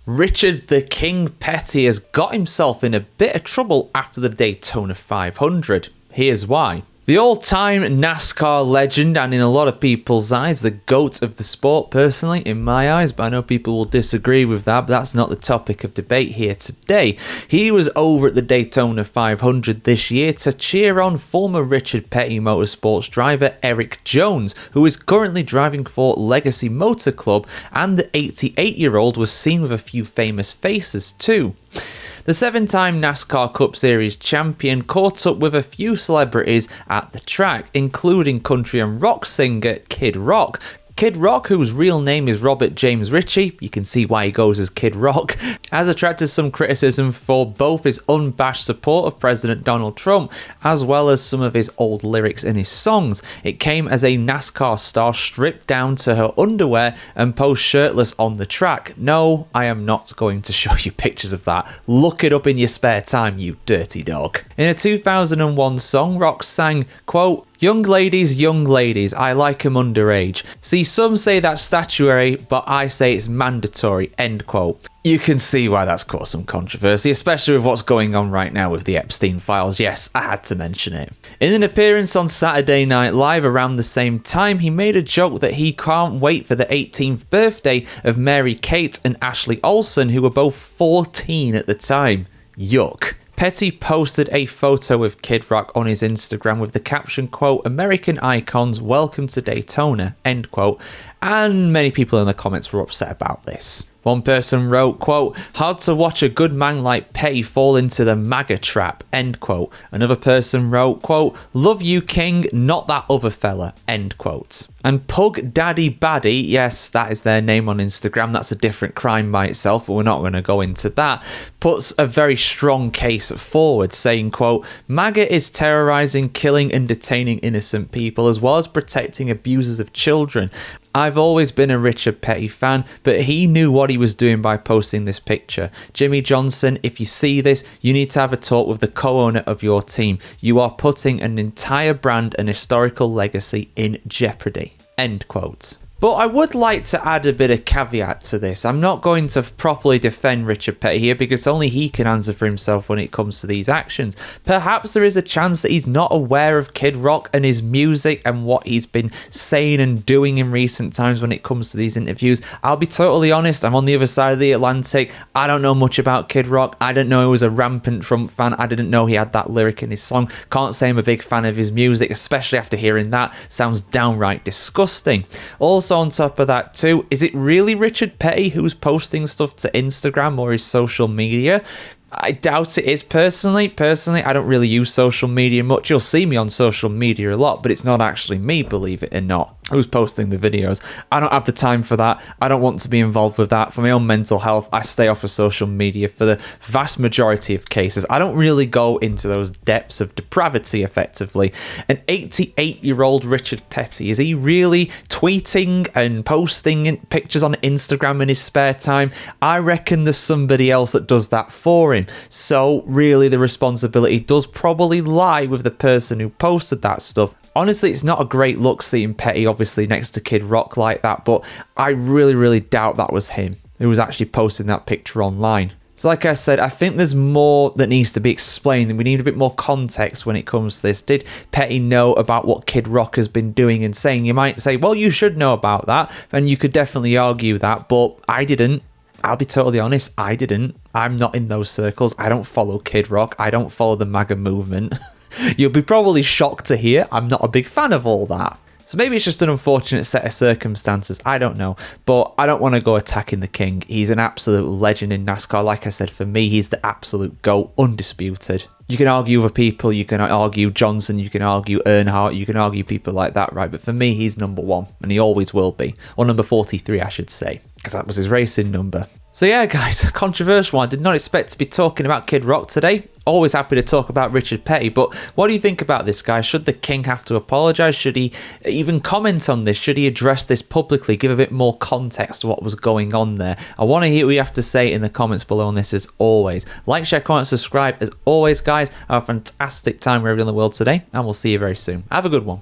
Richard the King Petty has got himself in a bit of trouble after the Daytona 500. Here's why. The all-time NASCAR legend, and in a lot of people's eyes, the GOAT of the sport, personally, in my eyes, but I know people will disagree with that, but that's not the topic of debate here today. He was over at the Daytona 500 this year to cheer on former Richard Petty Motorsports driver Erik Jones, who is currently driving for Legacy Motor Club, and the 88-year-old was seen with a few famous faces too. The 7-time NASCAR Cup Series champion caught up with a few celebrities at the track, including country and rock singer Kid Rock. Kid Rock, whose real name is Robert James Ritchie, you can see why he goes as Kid Rock, has attracted some criticism for both his unabashed support of President Donald Trump, as well as some of his old lyrics in his songs. It came as a NASCAR star stripped down to her underwear and posed shirtless on the track. No, I am not going to show you pictures of that. Look it up in your spare time, you dirty dog. In a 2001 song, Rock sang, quote, young ladies, I like 'em underage. See, some say that's statutory, but I say it's mandatory, end quote. You can see why that's caused some controversy, especially with what's going on right now with the Epstein files. Yes, I had to mention it. In an appearance on Saturday Night Live around the same time, he made a joke that he can't wait for the 18th birthday of Mary-Kate and Ashley Olsen, who were both 14 at the time. Yuck. Petty posted a photo with Kid Rock on his Instagram with the caption, quote, American icons, welcome to Daytona, end quote, and many people in the comments were upset about this. One person wrote, quote, hard to watch a good man like Petty fall into the MAGA trap, end quote. Another person wrote, quote, love you, King, not that other fella, end quote. And Pug Daddy Baddie, yes, that is their name on Instagram, that's a different crime by itself, but we're not going to go into that, puts a very strong case forward, saying, quote, MAGA is terrorizing, killing and detaining innocent people, as well as protecting abusers of children. I've always been a Richard Petty fan, but he knew what he was doing by posting this picture. Jimmy Johnson, if you see this, you need to have a talk with the co-owner of your team. You are putting an entire brand and historical legacy in jeopardy. End quote. But I would like to add a bit of caveat to this. I'm not going to properly defend Richard Petty here because only he can answer for himself when it comes to these actions. Perhaps there is a chance that he's not aware of Kid Rock and his music and what he's been saying and doing in recent times when it comes to these interviews. I'll be totally honest, I'm on the other side of the Atlantic. I don't know much about Kid Rock. I didn't know he was a rampant Trump fan. I didn't know he had that lyric in his song. Can't say I'm a big fan of his music, especially after hearing that. Sounds downright disgusting. Also, on top of that too, is it really Richard Petty who's posting stuff to Instagram or his social media? I doubt it is personally. I don't really use social media much. You'll see me on social media a lot, but it's not actually me, believe it or not, who's posting the videos. I don't have the time for that. I don't want to be involved with that. For my own mental health, I stay off of social media for the vast majority of cases. I don't really go into those depths of depravity, effectively. An 88-year-old Richard Petty, is he really tweeting and posting pictures on Instagram in his spare time? I reckon there's somebody else that does that for him. So really the responsibility does probably lie with the person who posted that stuff. Honestly, it's not a great look seeing Petty obviously next to Kid Rock like that, but I really doubt that was him who was actually posting that picture online. So like I said, I think there's more that needs to be explained and we need a bit more context when it comes to this. Did Petty know about what Kid Rock has been doing and saying? You might say, well, you should know about that, and you could definitely argue that, but I didn't. I'll be totally honest, I didn't. I'm not in those circles. I don't follow Kid Rock. I don't follow the MAGA movement. You'll be probably shocked to hear I'm not a big fan of all that. So maybe it's just an unfortunate set of circumstances. I don't know. But I don't want to go attacking the king. He's an absolute legend in NASCAR. Like I said, for me, he's the absolute GOAT, undisputed. You can argue other people. You can argue Johnson. You can argue Earnhardt. You can argue people like that, right? But for me, he's number one. And he always will be. Or number 43, I should say. Because that was his racing number. So yeah, guys, controversial one. I did not expect to be talking about Kid Rock today. Always happy to talk about Richard Petty, but what do you think about this, guys? Should the king have to apologise? Should he even comment on this? Should he address this publicly? Give a bit more context to what was going on there? I want to hear what you have to say in the comments below on this as always. Like, share, comment, subscribe. As always, guys, have a fantastic time wherever in the world today, and we'll see you very soon. Have a good one.